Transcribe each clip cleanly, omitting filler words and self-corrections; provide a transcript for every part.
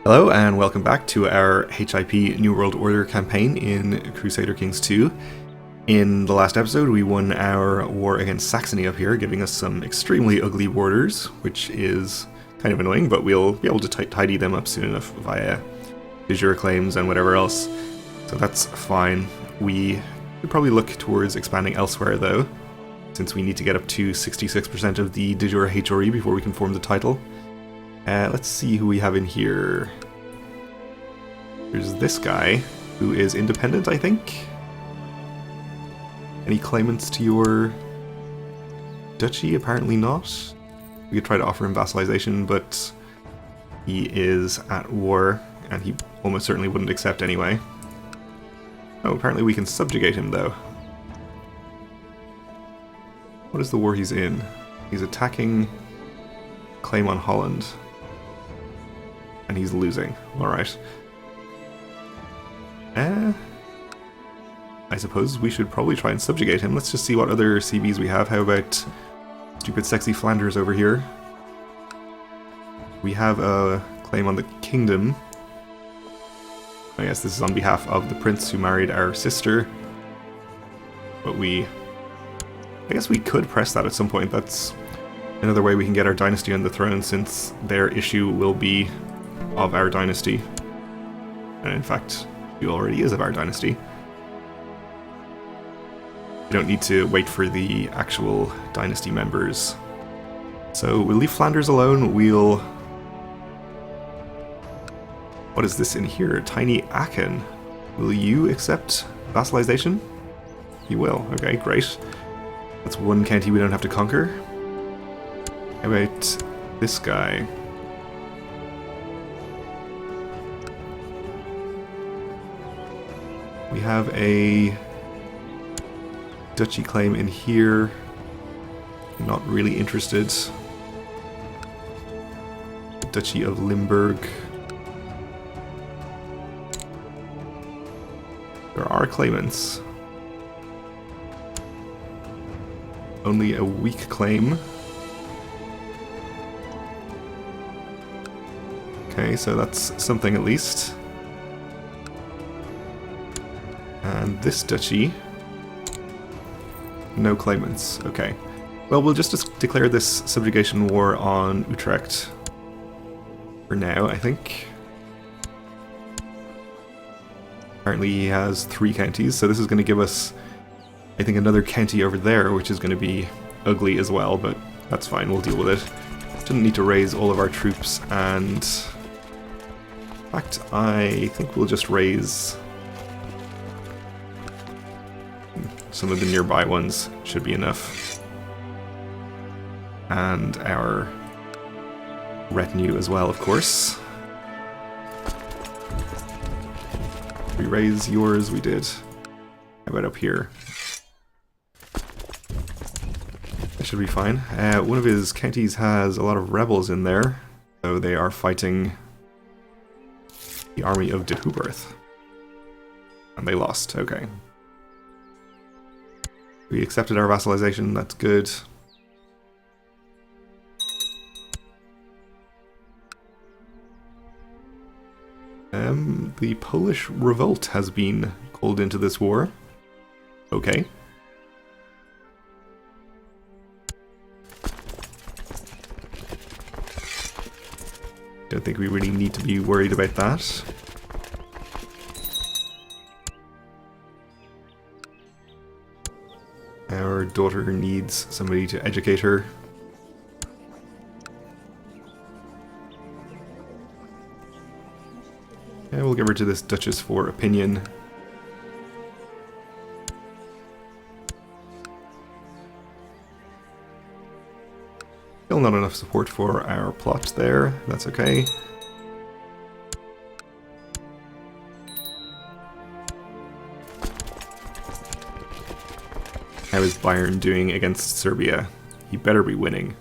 Hello and welcome back to our HIP New World Order campaign in Crusader Kings 2. In the last episode we won our war against Saxony up here, giving us some extremely ugly borders, which is kind of annoying, but we'll be able to tidy them up soon enough via de jure claims and whatever else. So that's fine. We could probably look towards expanding elsewhere though, since we need to get up to 66% of the de jure HRE before we can form the title. Let's see who we have in here. There's this guy, who is independent, I think. Any claimants to your duchy? Apparently not. We could try to offer him vassalization, but he is at war, and he almost certainly wouldn't accept anyway. Oh, apparently we can subjugate him, though. What is the war he's in? He's attacking claim on Holland. And he's losing. Alright. I suppose we should probably try and subjugate him. Let's just see what other CVs we have. How about stupid sexy Flanders over here? We have a claim on the kingdom. I guess this is on behalf of the prince who married our sister. But I guess we could press that at some point. That's another way we can get our dynasty on the throne, since their issue will be of our dynasty. And in fact, he already is of our dynasty. We don't need to wait for the actual dynasty members. So we'll leave Flanders alone. What is this in here? Tiny Aachen. Will you accept vassalization? You will. Okay, great. That's one county we don't have to conquer. How about this guy? We have a duchy claim in here. Not really interested. The Duchy of Limburg. There are claimants. Only a weak claim. Okay, so that's something at least. And this duchy, no claimants. Okay. Well, we'll just declare this subjugation war on Utrecht for now, I think. Apparently he has 3 counties, so this is going to give us, I think, another county over there, which is going to be ugly as well, but that's fine, we'll deal with it. Didn't need to raise all of our troops, and in fact, I think we'll just raise some of the nearby ones. Should be enough. And our retinue as well, of course. We raise yours, we did. How about up here? That should be fine. One of his counties has a lot of rebels in there, so they are fighting the army of de Hubert. And they lost, okay. We accepted our vassalization, that's good. The Polish revolt has been called into this war. Okay. Don't think we really need to be worried about that. Our daughter needs somebody to educate her. Yeah, we'll give her to this Duchess for opinion. Still not enough support for our plot there. That's okay. How is Bayern doing against Serbia? He better be winning.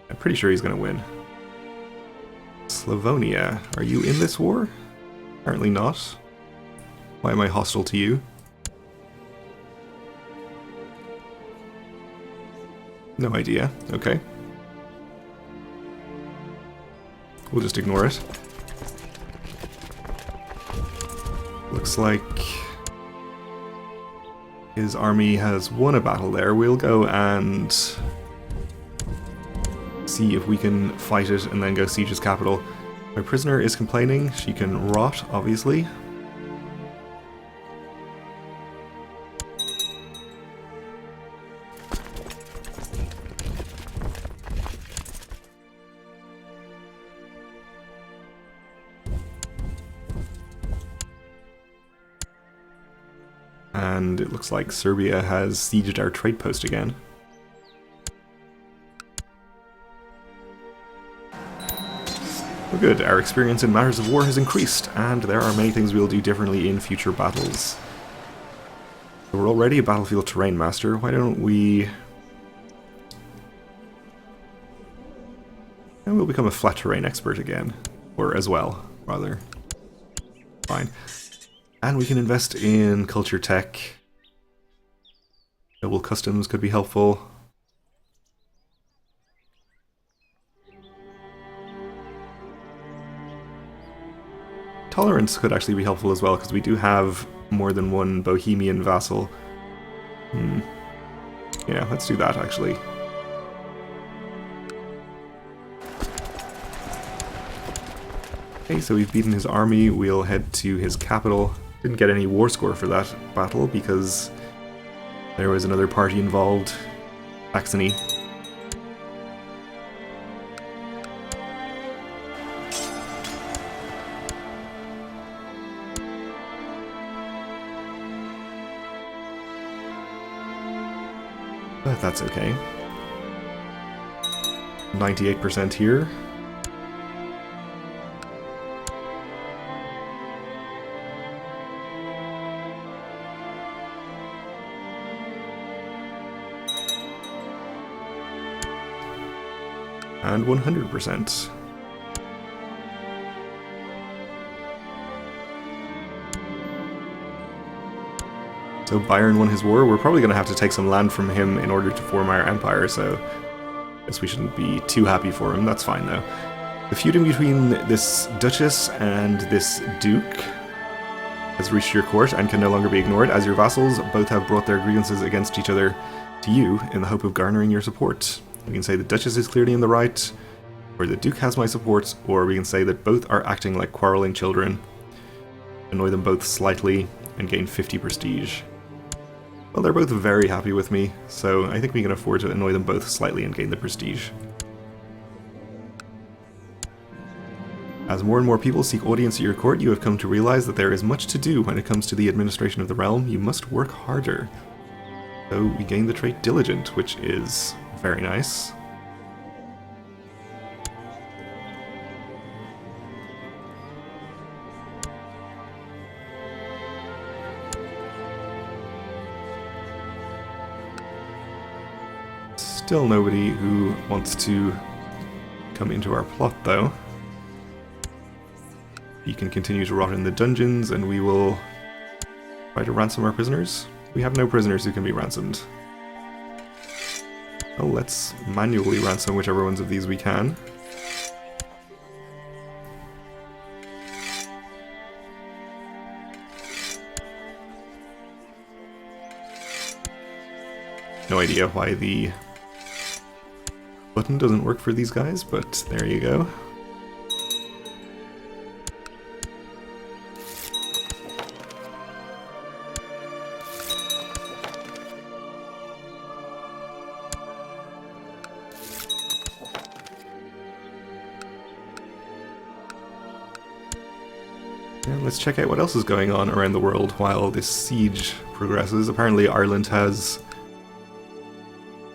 I'm pretty sure he's going to win. Slavonia, are you in this war? Apparently not. Why am I hostile to you? No idea. Okay. We'll just ignore it. Looks like his army has won a battle there. We'll go and see if we can fight it and then go siege his capital. My prisoner is complaining. She can rot, obviously. And it looks like Serbia has sieged our trade post again. Well, good. Our experience in matters of war has increased, and there are many things we'll do differently in future battles. So we're already a battlefield terrain master. Why don't we... And we'll become a flat terrain expert again. Or as well, rather. Fine. And we can invest in culture tech. Noble customs could be helpful. Tolerance could actually be helpful as well, because we do have more than one Bohemian vassal. Yeah, let's do that actually. Okay, so we've beaten his army. We'll head to his capital. Didn't get any war score for that battle because there was another party involved, Saxony. But that's okay. 98% here. And 100%. So Byron won his war. We're probably going to have to take some land from him in order to form our empire, so I guess we shouldn't be too happy for him. That's fine, though. The feud in between this Duchess and this Duke has reached your court and can no longer be ignored, as your vassals both have brought their grievances against each other to you in the hope of garnering your support. We can say the Duchess is clearly in the right, or the Duke has my support, or we can say that both are acting like quarreling children. Annoy them both slightly and gain 50 prestige. Well, they're both very happy with me, so I think we can afford to annoy them both slightly and gain the prestige. As more and more people seek audience at your court, you have come to realize that there is much to do when it comes to the administration of the realm. You must work harder. So we gain the trait Diligent, which is very nice. Still nobody who wants to come into our plot, though. You can continue to rot in the dungeons, and we will try to ransom our prisoners. We have no prisoners who can be ransomed. Well, let's manually ransom whichever ones of these we can. No idea why the button doesn't work for these guys, but there you go. And let's check out what else is going on around the world while this siege progresses. Apparently Ireland has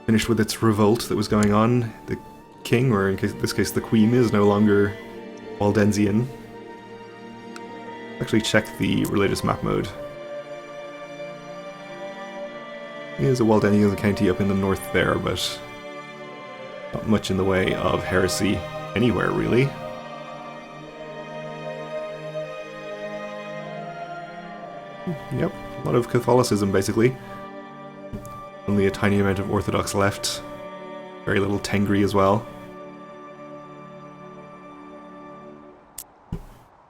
finished with its revolt that was going on. The king, or in this case the queen, is no longer Waldensian. Actually check the religious map mode. He is a Waldensian county up in the north there, but not much in the way of heresy anywhere, really. Yep, a lot of Catholicism, basically. Only a tiny amount of Orthodox left. Very little Tengri as well.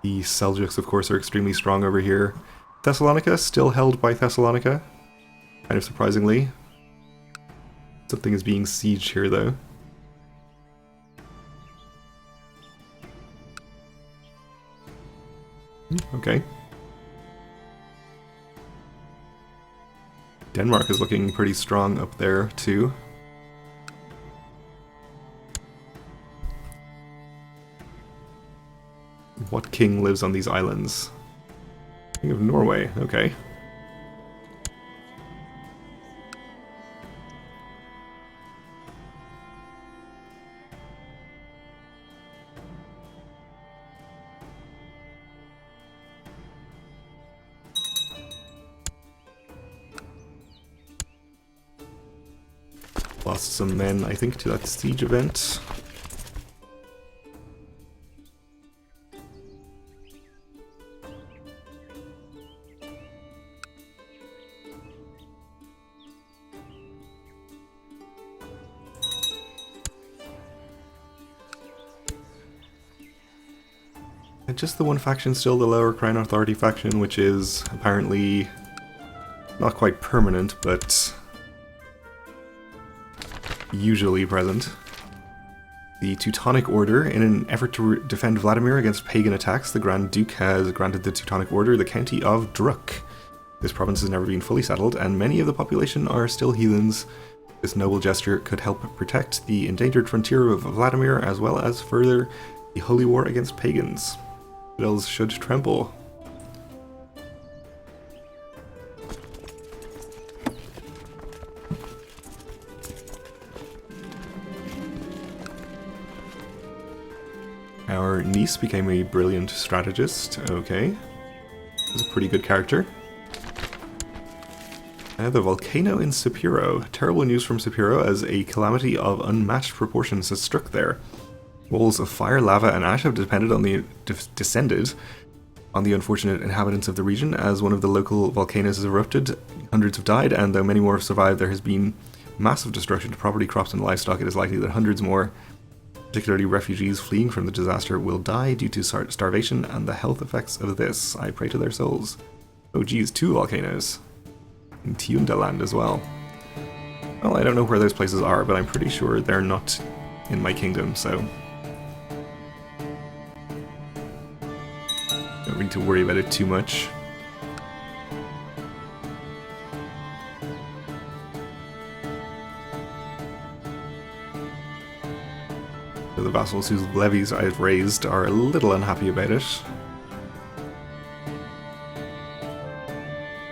The Seljuks, of course, are extremely strong over here. Thessalonica, still held by Thessalonica. Kind of surprisingly. Something is being sieged here, though. Okay. Denmark is looking pretty strong up there, too. What king lives on these islands? King of Norway, okay. Lost some men, I think, to that siege event. And just the one faction still, the Lower Crown Authority faction, which is apparently not quite permanent, but usually present. The Teutonic Order, in an effort to defend Vladimir against pagan attacks, the Grand Duke has granted the Teutonic Order the county of Druk. This province has never been fully settled, and many of the population are still heathens. This noble gesture could help protect the endangered frontier of Vladimir, as well as further the holy war against pagans. Citadels should tremble. Our niece became a brilliant strategist. Okay. That's a pretty good character. The volcano in Sapiro. Terrible news from Sapiro as a calamity of unmatched proportions has struck there. Walls of fire, lava, and ash have descended on the unfortunate inhabitants of the region as one of the local volcanoes has erupted. Hundreds have died, and though many more have survived, there has been massive destruction to property, crops, and livestock. It is likely that hundreds more, particularly refugees fleeing from the disaster, will die due to starvation and the health effects of this. I pray to their souls. Oh geez, 2 volcanoes. In Tiundaland as well. Well, I don't know where those places are, but I'm pretty sure they're not in my kingdom, so don't need to worry about it too much. So the vassals whose levies I've raised are a little unhappy about it.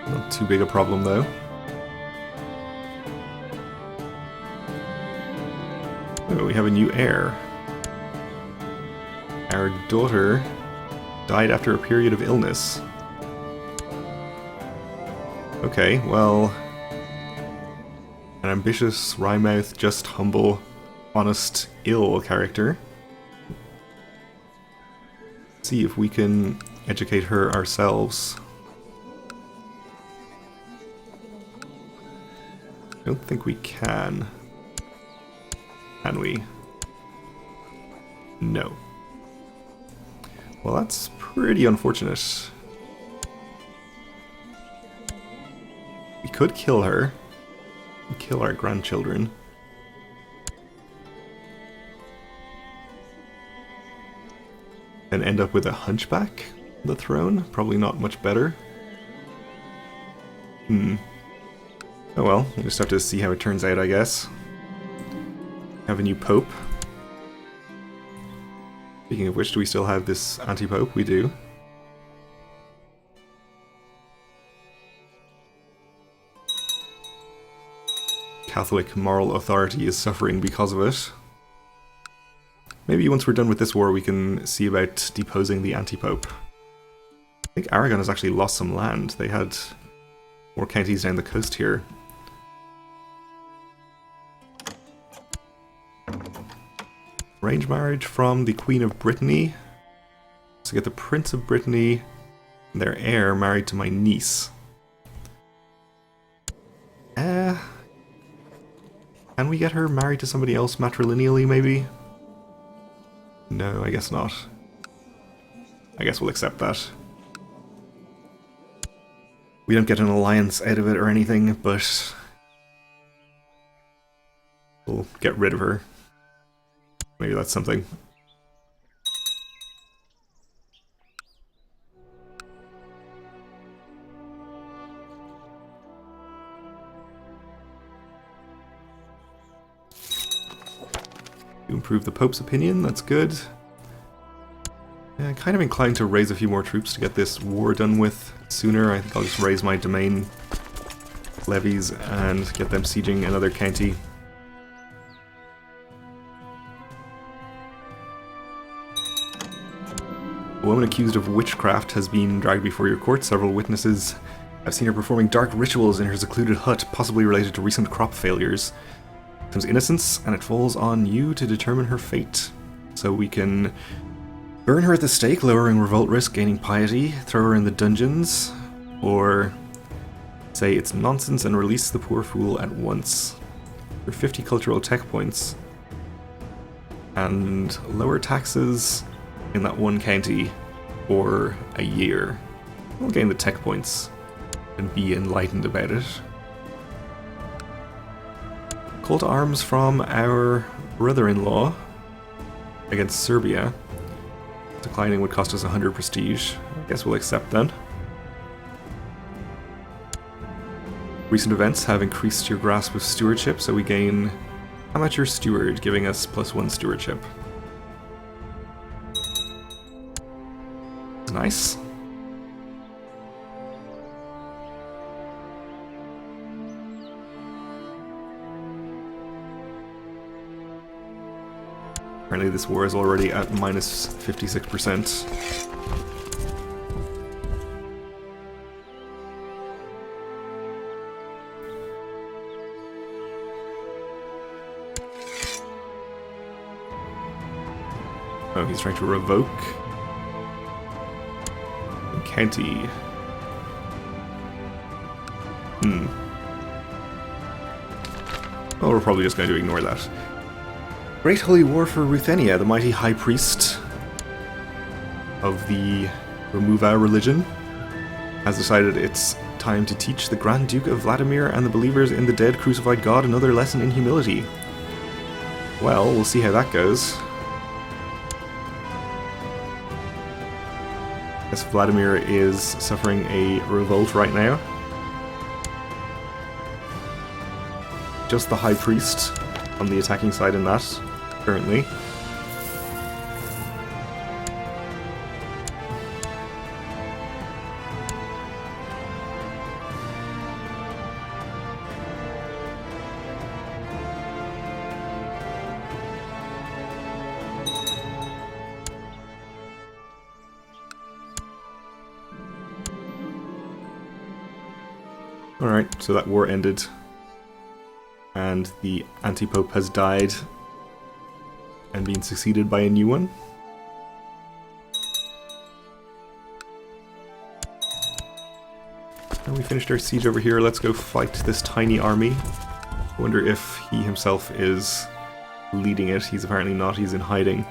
Not too big a problem, though. Oh, we have a new heir. Our daughter died after a period of illness. Okay, well, an ambitious, wry-mouthed, just humble, honest, ill character. Let's see if we can educate her ourselves. I don't think we can. Can we? No. Well, that's pretty unfortunate. We could kill her. And kill our grandchildren. And end up with a hunchback on the throne? Probably not much better. Oh well, we'll just have to see how it turns out, I guess. Have a new pope. Speaking of which, do we still have this anti-pope? We do. Catholic moral authority is suffering because of it. Maybe once we're done with this war, we can see about deposing the anti-pope. I think Aragon has actually lost some land. They had more counties down the coast here. Arranged marriage from the Queen of Brittany. So get the Prince of Brittany and their heir married to my niece. Can we get her married to somebody else matrilineally, maybe? No, I guess not. I guess we'll accept that. We don't get an alliance out of it or anything, but we'll get rid of her. Maybe that's something. You improve the Pope's opinion, that's good. Yeah, kind of inclined to raise a few more troops to get this war done with sooner. I think I'll just raise my domain levies and get them sieging another county. A woman accused of witchcraft has been dragged before your court. Several witnesses have seen her performing dark rituals in her secluded hut, possibly related to recent crop failures. Comes innocence, and it falls on you to determine her fate. So we can burn her at the stake, lowering revolt risk, gaining piety, throw her in the dungeons, or say it's nonsense and release the poor fool at once. For 50 cultural tech points. And lower taxes in that one county for a year. We'll gain the tech points and be enlightened about it. Call to arms from our brother-in-law against Serbia. Declining would cost us 100 prestige. I guess we'll accept then. Recent events have increased your grasp of stewardship, so we gain amateur steward, giving us +1 stewardship. Nice. Apparently this war is already at -56%. Oh, he's trying to revoke. County. Well, we're probably just going to ignore that. Great Holy War for Ruthenia, the mighty high priest of the Remuva religion, has decided it's time to teach the Grand Duke of Vladimir and the believers in the dead crucified God another lesson in humility. Well, we'll see how that goes. Yes, Vladimir is suffering a revolt right now. Just the High Priest on the attacking side in that, currently. Alright, so that war ended. And the anti-pope has died and been succeeded by a new one. And we finished our siege over here. Let's go fight this tiny army. I wonder if he himself is leading it. He's apparently not. He's in hiding.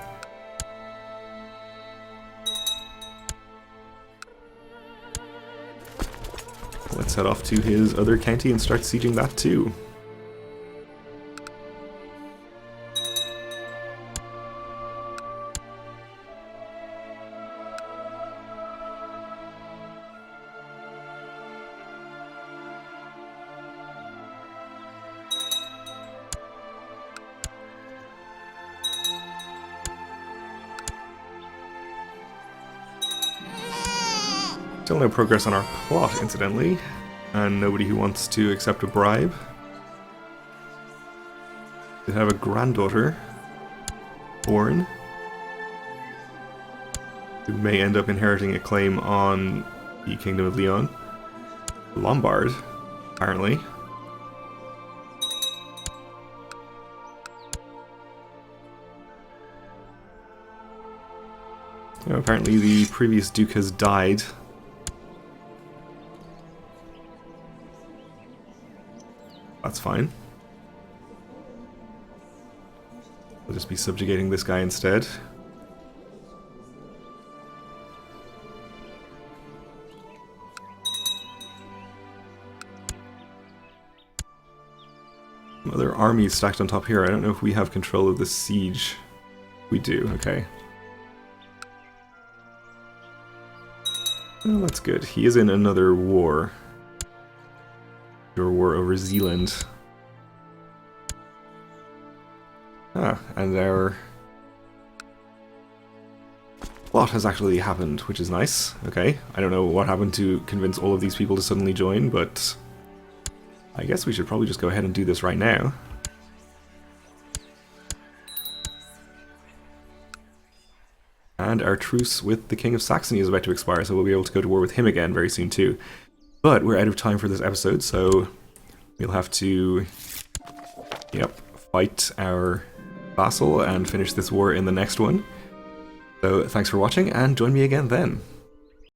Let's head off to his other county and start sieging that too. Still no progress on our plot, incidentally, and nobody who wants to accept a bribe. Did have a granddaughter born who may end up inheriting a claim on the Kingdom of Leon. Lombard, apparently. Apparently the previous duke has died. That's fine. I'll just be subjugating this guy instead. Other armies stacked on top here. I don't know if we have control of the siege. We do, okay. Well, that's good. He is in another war. Your war over Zealand. Ah, and our plot has actually happened, which is nice. Okay, I don't know what happened to convince all of these people to suddenly join, but I guess we should probably just go ahead and do this right now. And our truce with the King of Saxony is about to expire, so we'll be able to go to war with him again very soon too. But we're out of time for this episode, so we'll have to, fight our vassal and finish this war in the next one. So thanks for watching, and join me again then.